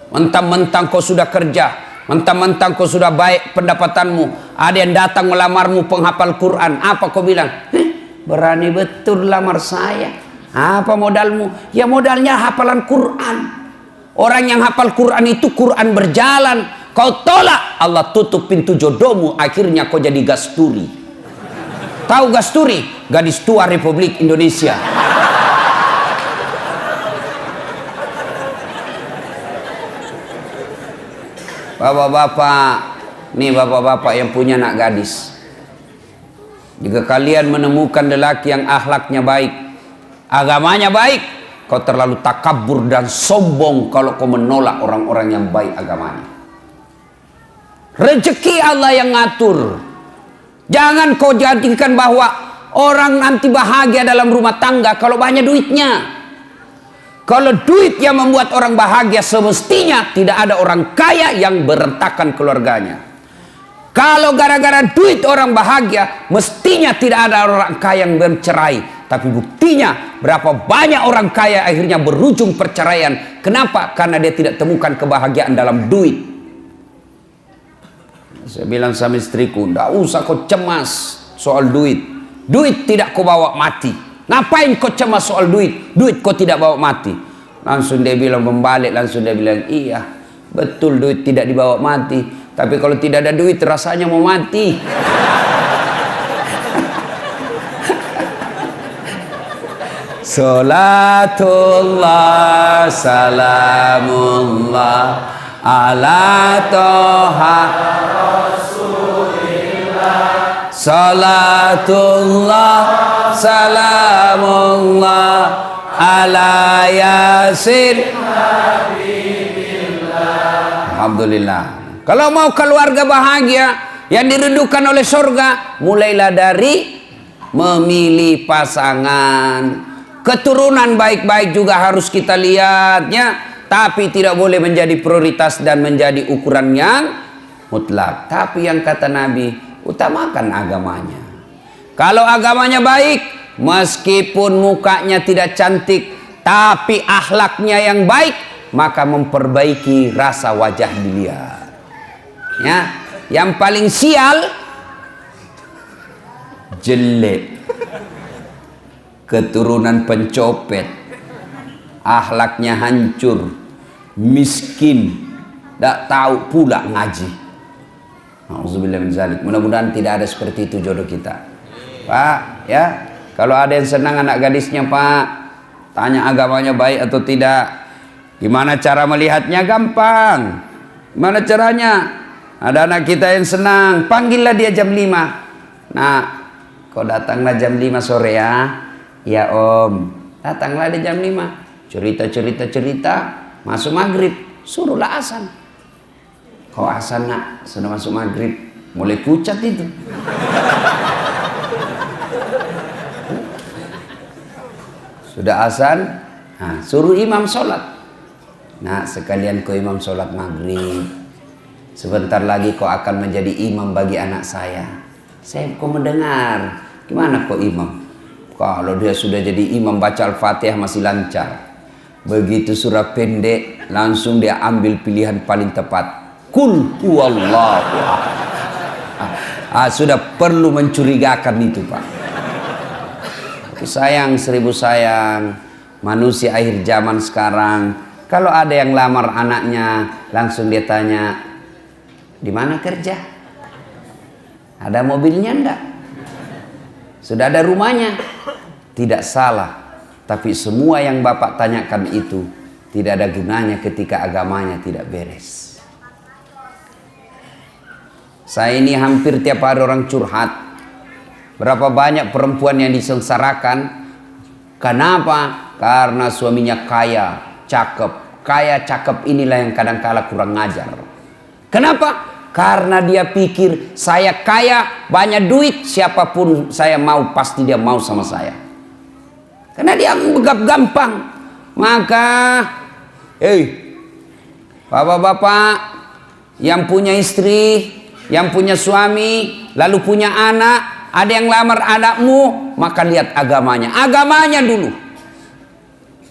Mentang-mentang kau sudah kerja, mentang-mentang kau sudah baik pendapatanmu, ada yang datang melamarmu penghafal Quran, apa kau bilang? Berani betul lamar saya. Apa modalmu? Ya modalnya hafalan Quran. Orang yang hafal Quran itu Quran berjalan. Kau tolak, Allah tutup pintu jodohmu, akhirnya kau jadi gasturi. Tahu gasturi? Gadis tua Republik Indonesia. Bapak-bapak, nih bapak-bapak yang punya anak gadis, jika kalian menemukan lelaki yang akhlaknya baik, agamanya baik, kau terlalu takabur dan sombong kalau kau menolak orang-orang yang baik agamanya. Rezeki Allah yang ngatur. Jangan kau jadikan bahwa orang nanti bahagia dalam rumah tangga kalau banyak duitnya. Kalau duit yang membuat orang bahagia, semestinya tidak ada orang kaya yang berantakan keluarganya. Kalau gara-gara duit orang bahagia, mestinya tidak ada orang kaya yang bercerai. Tapi buktinya berapa banyak orang kaya akhirnya berujung perceraian. Kenapa? Karena dia tidak temukan kebahagiaan dalam duit. Saya bilang sama istriku, tidak usah kau cemas soal duit. Duit tidak kau bawa mati. Ngapain kau cemas soal duit? Duit kau tidak bawa mati. Langsung dia bilang membalik, langsung dia bilang, iya betul duit tidak dibawa mati. Tapi kalau tidak ada duit rasanya mau mati. Salatullah salamullah ala toha Rasulillah. Salatullah salamullah ala yasin. Alhamdulillah. Kalau mau keluarga bahagia yang dirindukan oleh surga, mulailah dari memilih pasangan. Keturunan baik-baik juga harus kita lihatnya, tapi tidak boleh menjadi prioritas dan menjadi ukuran yang mutlak. Tapi yang kata Nabi, utamakan agamanya. Kalau agamanya baik, meskipun mukanya tidak cantik, tapi akhlaknya yang baik, maka memperbaiki rasa wajah dilihat. Ya, yang paling sial jelek, keturunan pencopet, akhlaknya hancur, miskin, tidak tahu pula ngaji. Auzubillah min zalik. Mudah-mudahan tidak ada seperti itu jodoh kita. Pak, ya, kalau ada yang senang anak gadisnya, Pak, tanya agamanya baik atau tidak. Gimana cara melihatnya? Gampang. Gimana caranya? Ada anak kita yang senang, panggillah dia jam 5. Nah, kau datanglah jam 5 sore ya. Ya om, datanglah di jam 5. Cerita, masuk maghrib, suruhlah asan. Kau asan nak, sudah masuk maghrib, mulai pucat itu. Sudah asan, nah, suruh imam sholat. Nah, sekalian kau imam sholat maghrib. Sebentar lagi kau akan menjadi imam bagi anak saya. Saya kau mendengar, gimana kau imam? Kalau dia sudah jadi imam baca Al-Fatihah masih lancar. Begitu surah pendek, langsung dia ambil pilihan paling tepat. Qul huwallahu ahad. Sudah perlu mencurigakan itu, Pak. Sayang, seribu sayang, manusia akhir zaman sekarang, kalau ada yang lamar anaknya, langsung dia tanya, di mana kerja? Ada mobilnya enggak? Sudah ada rumahnya? Tidak salah, tapi semua yang Bapak tanyakan itu tidak ada gunanya ketika agamanya tidak beres. Saya ini hampir tiap hari orang curhat. Berapa banyak perempuan yang disengsarakan. Kenapa? Karena suaminya kaya, cakep. Kaya, cakep inilah yang kadang-kala kurang ngajar. Kenapa? Karena dia pikir saya kaya, banyak duit, siapapun saya mau pasti dia mau sama saya. Karena dia anggap gampang. Maka, bapak-bapak yang punya istri, yang punya suami, lalu punya anak, ada yang lamar anakmu, maka lihat agamanya. Agamanya dulu.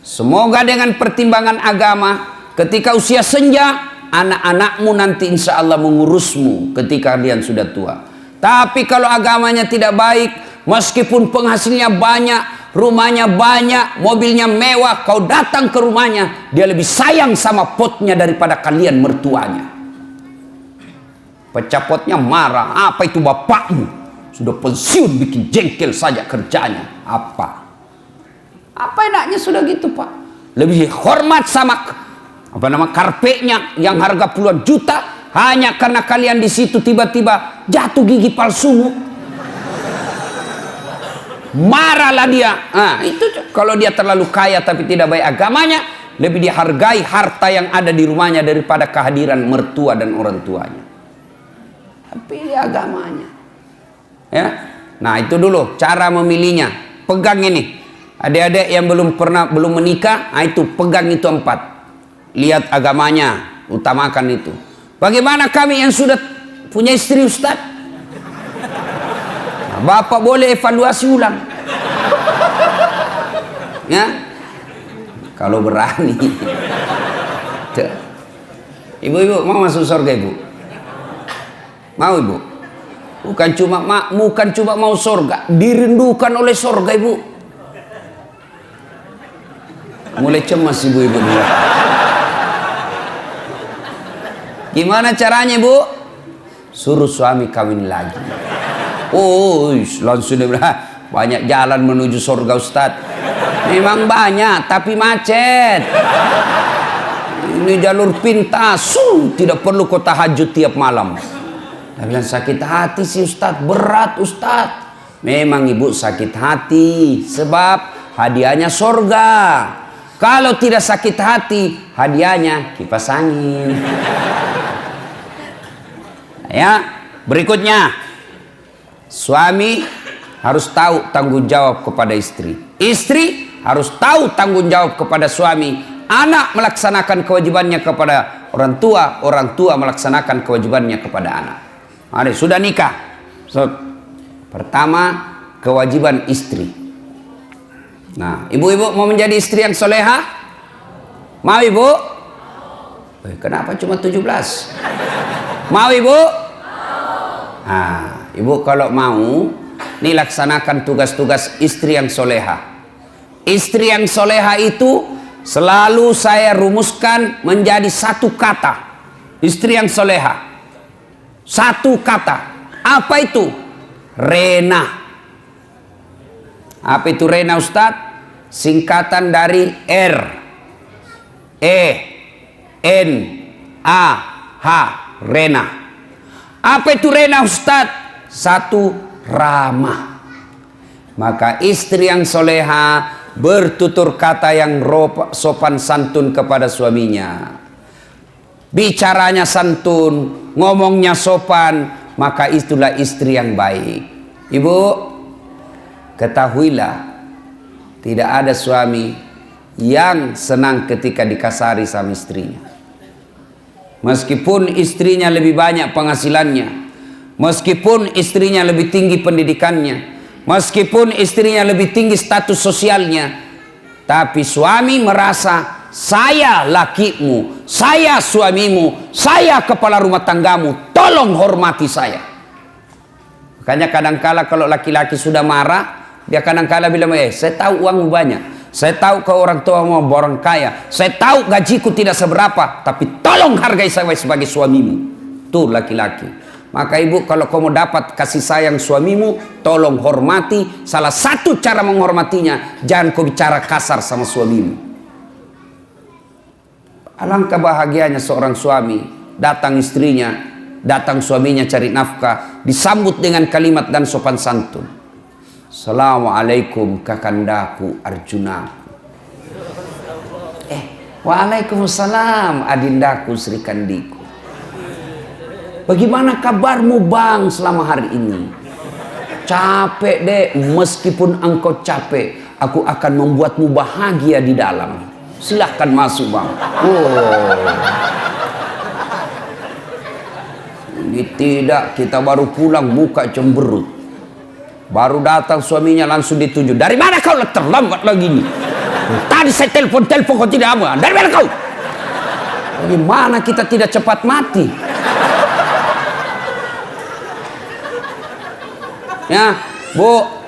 Semoga dengan pertimbangan agama, ketika usia senja, anak-anakmu nanti insya Allah mengurusmu ketika kalian sudah tua. Tapi kalau agamanya tidak baik, meskipun penghasilnya banyak, rumahnya banyak, mobilnya mewah, kau datang ke rumahnya, dia lebih sayang sama potnya daripada kalian mertuanya. Pecah potnya marah, apa itu bapakmu? Sudah pensiun bikin jengkel saja kerjanya. Apa enaknya sudah gitu, Pak? Lebih hormat sama karpetnya yang harga puluhan juta, hanya karena kalian di situ tiba-tiba jatuh gigi palsumu. Marahlah dia. Nah, itu kalau dia terlalu kaya tapi tidak baik agamanya, lebih dihargai harta yang ada di rumahnya daripada kehadiran mertua dan orang tuanya. Pilih agamanya. Ya. Nah, itu dulu cara memilihnya. Pegang ini. Adik-adik yang belum menikah, nah itu pegang itu 4. Lihat agamanya, utamakan itu. Bagaimana kami yang sudah punya istri, Ustaz? Nah, Bapak boleh evaluasi ulang. Ya, kalau berani. Ibu-ibu mau masuk surga, Ibu? Mau, Ibu? Bukan cuma mau surga, dirindukan oleh surga, Ibu. Mulai cemas ibu-ibu dulu. Gimana caranya, Bu? Suruh suami kawin lagi. Oh, langsung dia bilang, banyak jalan menuju surga, Ustaz. Memang banyak, tapi macet. Ini jalur pintas, tidak perlu kau tahajud tiap malam. Dia bilang, sakit hati sih, Ustaz, berat, Ustaz. Memang ibu sakit hati, sebab hadiahnya surga. Kalau tidak sakit hati, hadiahnya kipas angin. Ya, berikutnya, suami harus tahu tanggung jawab kepada istri. Istri harus tahu tanggung jawab kepada suami. Anak melaksanakan kewajibannya kepada orang tua melaksanakan kewajibannya kepada anak. Mari, sudah nikah. Pertama, kewajiban istri. Nah, ibu-ibu mau menjadi istri yang soleha? Mau, Ibu? Kenapa cuma 17? Mau, Ibu? Nah, Ibu kalau mau, nih laksanakan tugas-tugas istri yang soleha. Istri yang soleha itu selalu saya rumuskan menjadi satu kata. Istri yang soleha. Satu kata. Apa itu? Rena. Apa itu Rena, Ustadz? Singkatan dari R, E, N, A, H, Rena. Apa itu Rena, Ustadz? Satu, ramah. Maka istri yang soleha bertutur kata yang sopan santun kepada suaminya. Bicaranya santun, ngomongnya sopan, maka itulah istri yang baik. Ibu, ketahuilah, tidak ada suami yang senang ketika dikasari sama istrinya. Meskipun istrinya lebih banyak penghasilannya, meskipun istrinya lebih tinggi pendidikannya, meskipun istrinya lebih tinggi status sosialnya, tapi suami merasa, saya lakimu, saya suamimu, saya kepala rumah tanggamu, tolong hormati saya. Makanya kadangkala kalau laki-laki sudah marah, dia kadang-kala bilang, saya tahu uangmu banyak, saya tahu kau orang tua mau orang kaya, saya tahu gajiku tidak seberapa, tapi tolong hargai saya sebagai suamimu. Tuh laki-laki. Maka ibu, kalau kamu dapat kasih sayang suamimu, tolong hormati. Salah satu cara menghormatinya, jangan kau bicara kasar sama suamimu. Alangkah bahagianya seorang suami, datang istrinya, datang suaminya cari nafkah, disambut dengan kalimat dan sopan santun. Assalamualaikum kakandaku Arjunaku. Waalaikumsalam adindaku Sri Kandiku. Bagaimana kabarmu bang selama hari ini? Capek deh, meskipun engkau capek, aku akan membuatmu bahagia di dalam. Silahkan masuk bang. Ini tidak, kita baru pulang muka cemberut. Baru datang suaminya langsung ditunjuk. Dari mana kau terlambat lagi nih? Tadi saya telepon kau tidak apa. Dari mana kau? Bagaimana kita tidak cepat mati? Ya, Bu.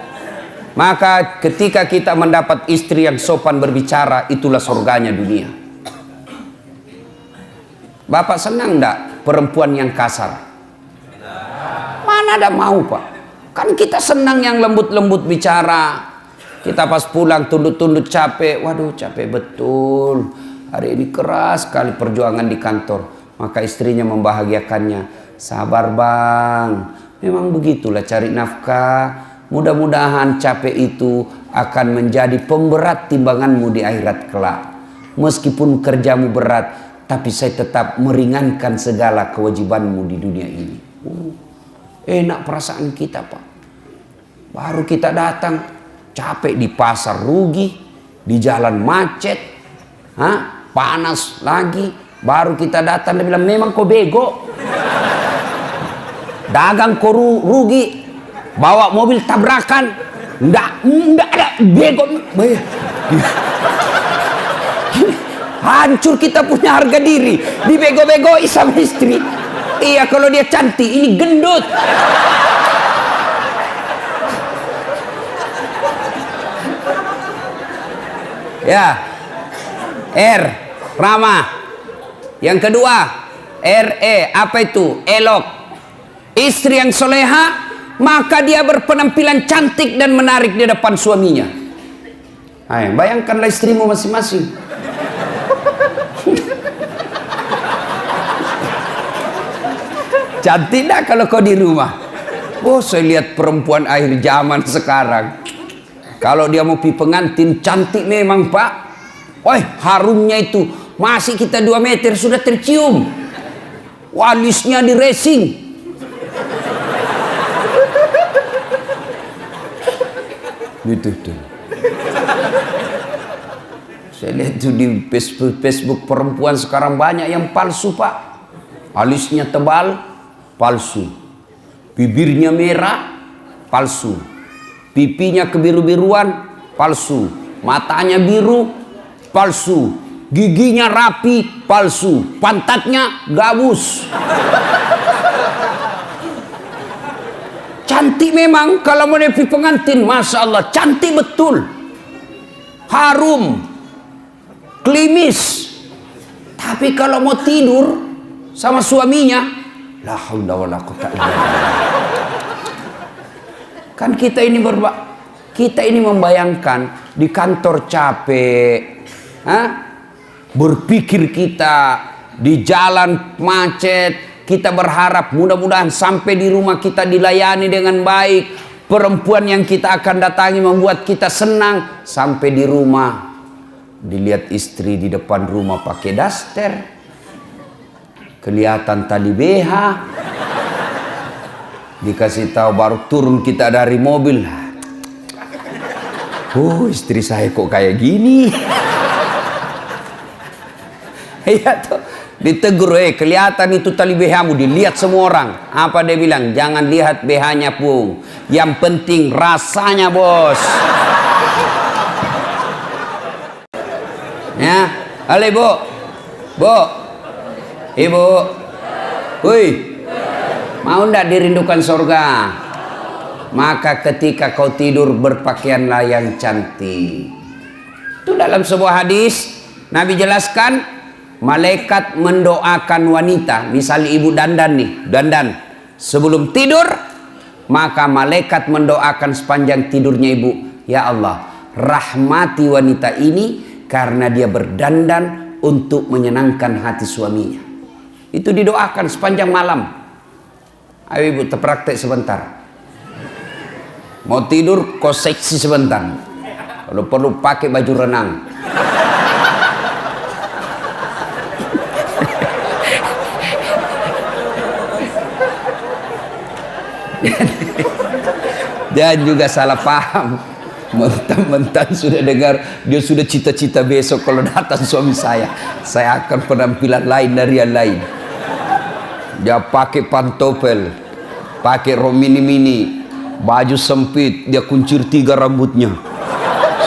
Maka ketika kita mendapat istri yang sopan berbicara, itulah surganya dunia. Bapak senang enggak perempuan yang kasar? Mana ada mau, Pak? Kan kita senang yang lembut-lembut bicara. Kita pas pulang tunduk-tunduk capek. Waduh, capek betul. Hari ini keras sekali perjuangan di kantor. Maka istrinya membahagiakannya. Sabar, Bang. Memang begitulah cari nafkah. Mudah-mudahan capek itu akan menjadi pemberat timbanganmu di akhirat kelak. Meskipun kerjamu berat, tapi saya tetap meringankan segala kewajibanmu di dunia ini. Enak perasaan kita, Pak. Baru kita datang, capek di pasar rugi, di jalan macet, panas lagi. Baru kita datang, dia bilang, memang kau bego. Dagang kau rugi. Bawa mobil tabrakan, enggak ada bego. Hancur kita punya harga diri, dibego-begoi sama istri. Iya, kalau dia cantik, ini gendut. Ya, R, ramah. Yang kedua, RE, apa itu? Elok. Istri yang soleha, maka dia berpenampilan cantik dan menarik di depan suaminya. Ayo, bayangkanlah istrimu masing-masing. Cantik dah kalau kau di rumah. Oh, saya lihat perempuan akhir zaman sekarang. Kalau dia mau pi pengantin, cantik memang, Pak. Woi, harumnya itu masih kita 2 meter sudah tercium. Walisnya di racing. Gitu tuh. Saya lihat tuh di Facebook perempuan sekarang banyak yang palsu, Pak. Alisnya tebal, palsu. Bibirnya merah, palsu. Pipinya kebiru-biruan, palsu. Matanya biru, palsu. Giginya rapi, palsu. Pantatnya gabus. Cantik memang kalau mau nepi pengantin, Masya Allah, cantik betul. Harum, klimis. Tapi kalau mau tidur sama suaminya, la haula wala quwwata illa billah. Kan kita ini membayangkan di kantor capek, berpikir kita di jalan macet. Kita berharap mudah-mudahan sampai di rumah kita dilayani dengan baik. Perempuan yang kita akan datangi membuat kita senang. Sampai di rumah dilihat istri di depan rumah pakai daster. Kelihatan tali BH. Dikasih tahu baru turun kita dari mobil. Oh, istri saya kok kayak gini. Iya tuh. Ditegur, kelihatan itu tali BH-mu, dilihat semua orang. Apa dia bilang? Jangan lihat BH-nya, Pung. Yang penting rasanya, bos. Ya, halo Ibu. Bu. Ibu. Woi. Mau ndak dirindukan surga? Maka ketika kau tidur berpakaianlah yang cantik. Itu dalam sebuah hadis Nabi jelaskan, malaikat mendoakan wanita, misalnya ibu dandan nih, dandan sebelum tidur, maka malaikat mendoakan sepanjang tidurnya ibu, ya Allah, rahmati wanita ini karena dia berdandan untuk menyenangkan hati suaminya. Itu didoakan sepanjang malam. Ayo ibu, terpraktek sebentar. Mau tidur, kau seksi sebentar. Kalau perlu pakai baju renang. Dan juga salah paham, mentang-mentang sudah dengar dia sudah cita-cita besok kalau datang suami saya akan penampilan lain dari yang lain. Dia pakai pantofel, pakai rok mini-mini, baju sempit, dia kuncir 3 rambutnya,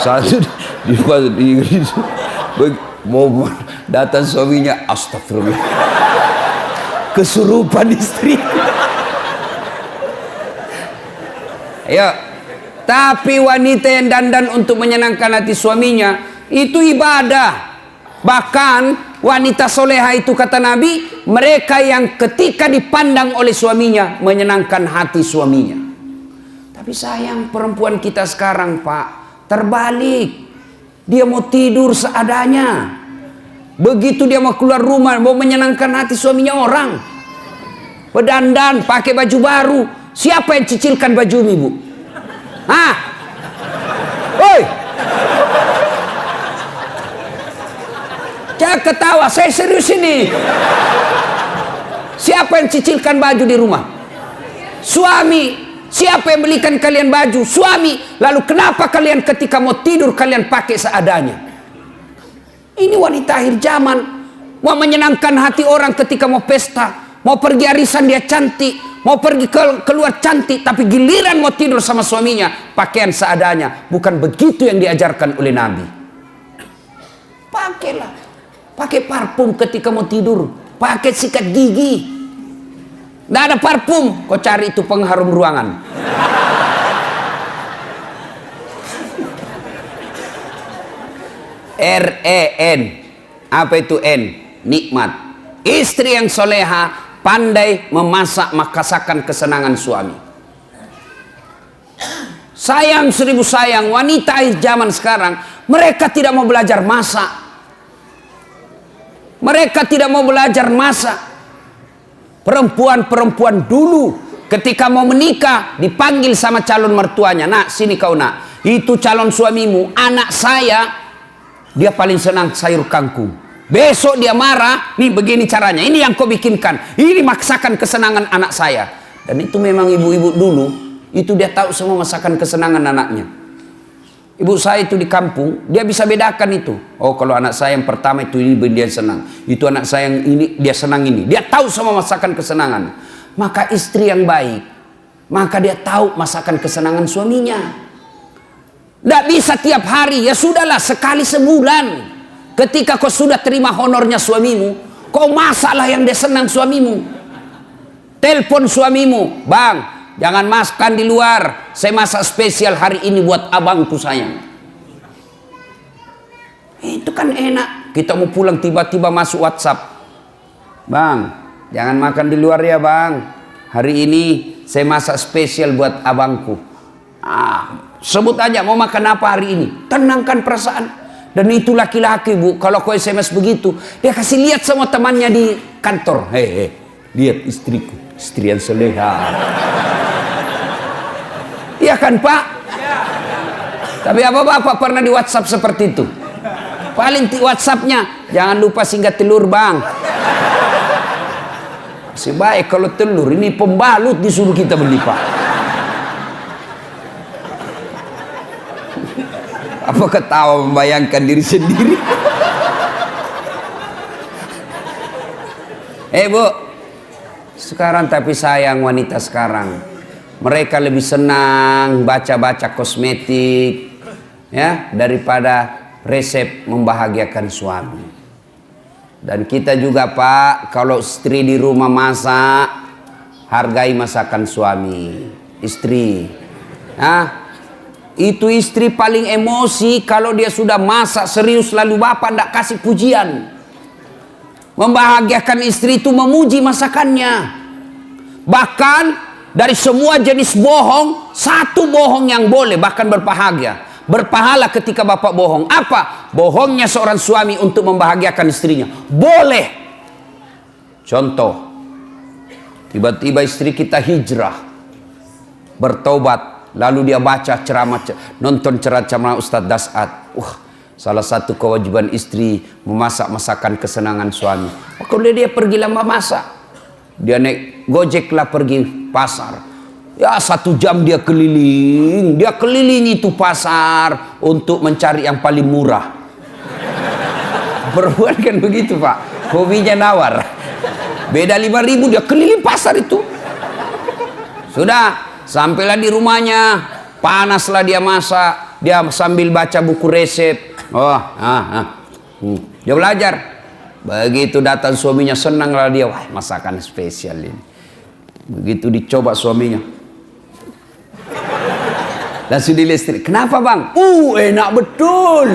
satu Mau datang suaminya, astagfirullah, kesurupan istri. Ayo, tapi wanita yang dandan untuk menyenangkan hati suaminya itu ibadah. Bahkan wanita soleha itu kata Nabi, mereka yang ketika dipandang oleh suaminya menyenangkan hati suaminya. Tapi sayang perempuan kita sekarang Pak, terbalik. Dia mau tidur seadanya. Begitu dia mau keluar rumah, mau menyenangkan hati suaminya orang, berdandan, pakai baju baru. Siapa yang cicilkan baju ibu? Hah? Oi! Jangan ketawa, saya serius ini. Siapa yang cicilkan baju di rumah? Suami. Siapa yang belikan kalian baju? Suami. Lalu kenapa kalian ketika mau tidur kalian pakai seadanya? Ini wanita akhir zaman. Mau menyenangkan hati orang ketika mau pesta, mau pergi arisan dia cantik, mau pergi keluar cantik, tapi giliran mau tidur sama suaminya pakaian seadanya. Bukan begitu yang diajarkan oleh Nabi. Pakailah, pakai parfum ketika mau tidur, pakai sikat gigi. Nggak ada parfum, kau cari itu pengharum ruangan. R-E-N. Apa itu N? Nikmat. Istri yang soleha pandai memasak makasakan kesenangan suami. Sayang seribu sayang, wanita zaman sekarang mereka tidak mau belajar masak. Mereka tidak mau belajar masak. Perempuan-perempuan dulu ketika mau menikah dipanggil sama calon mertuanya, nak sini kau nak, itu calon suamimu, anak saya dia paling senang sayur kangkung. Besok dia marah, nih begini caranya, ini yang kau bikinkan, ini maksakan kesenangan anak saya. Dan itu memang ibu-ibu dulu, itu dia tahu semua masakan kesenangan anaknya. Ibu saya itu di kampung, dia bisa bedakan itu. Oh kalau anak saya yang pertama itu ini dia senang, itu anak saya yang ini dia senang ini. Dia tahu semua masakan kesenangan. Maka istri yang baik, maka dia tahu masakan kesenangan suaminya. Tidak bisa tiap hari, ya sudahlah sekali sebulan. Ketika kau sudah terima honornya suamimu, kau masaklah yang dia senang suamimu. Telepon suamimu, bang, jangan makan di luar, saya masak spesial hari ini buat abangku sayang. Itu kan enak. Kita mau pulang tiba-tiba masuk WhatsApp, bang, jangan makan di luar ya bang, hari ini saya masak spesial buat abangku. Sebut aja mau makan apa hari ini, tenangkan perasaan. Dan itu laki-laki bu, kalau kau SMS begitu, dia kasih lihat sama temannya di kantor, hei lihat istriku, istri yang soleha. Iya kan pak? Tapi apa bapak pernah di WhatsApp seperti itu? Paling di WhatsAppnya, jangan lupa singgah telur bang. Masih baik kalau telur, ini pembalut disuruh kita beli pak. Apa ketawa membayangkan diri sendiri? Bu, sekarang tapi sayang wanita sekarang, mereka lebih senang baca-baca kosmetik ya daripada resep membahagiakan suami. Dan kita juga pak, kalau istri di rumah masak, hargai masakan suami istri. Itu istri paling emosi kalau dia sudah masak serius lalu bapak tidak kasih pujian. Membahagiakan istri itu memuji masakannya. Bahkan dari semua jenis bohong, satu bohong yang boleh bahkan berpahala ketika bapak bohong. Apa? Bohongnya seorang suami untuk membahagiakan istrinya. Boleh. Contoh, tiba-tiba istri kita hijrah, bertobat, lalu dia baca ceramah, nonton ceramah Ustadz Das'ad. Salah satu kewajiban istri memasak masakan kesenangan suami. Kalau dia pergi lama masak, dia naik gojek lah pergi pasar. Ya 1 jam dia keliling itu pasar untuk mencari yang paling murah. Perempuan kan begitu pak, hobinya nawar. Beda 5.000 dia keliling pasar itu. Sudah. Sampailah di rumahnya, panaslah dia masak, dia sambil baca buku resep. Dia belajar. Begitu datang suaminya, senanglah dia. Wah, masakan spesial ini. Begitu dicoba suaminya, langsung di listrik. Kenapa bang? Enak betul.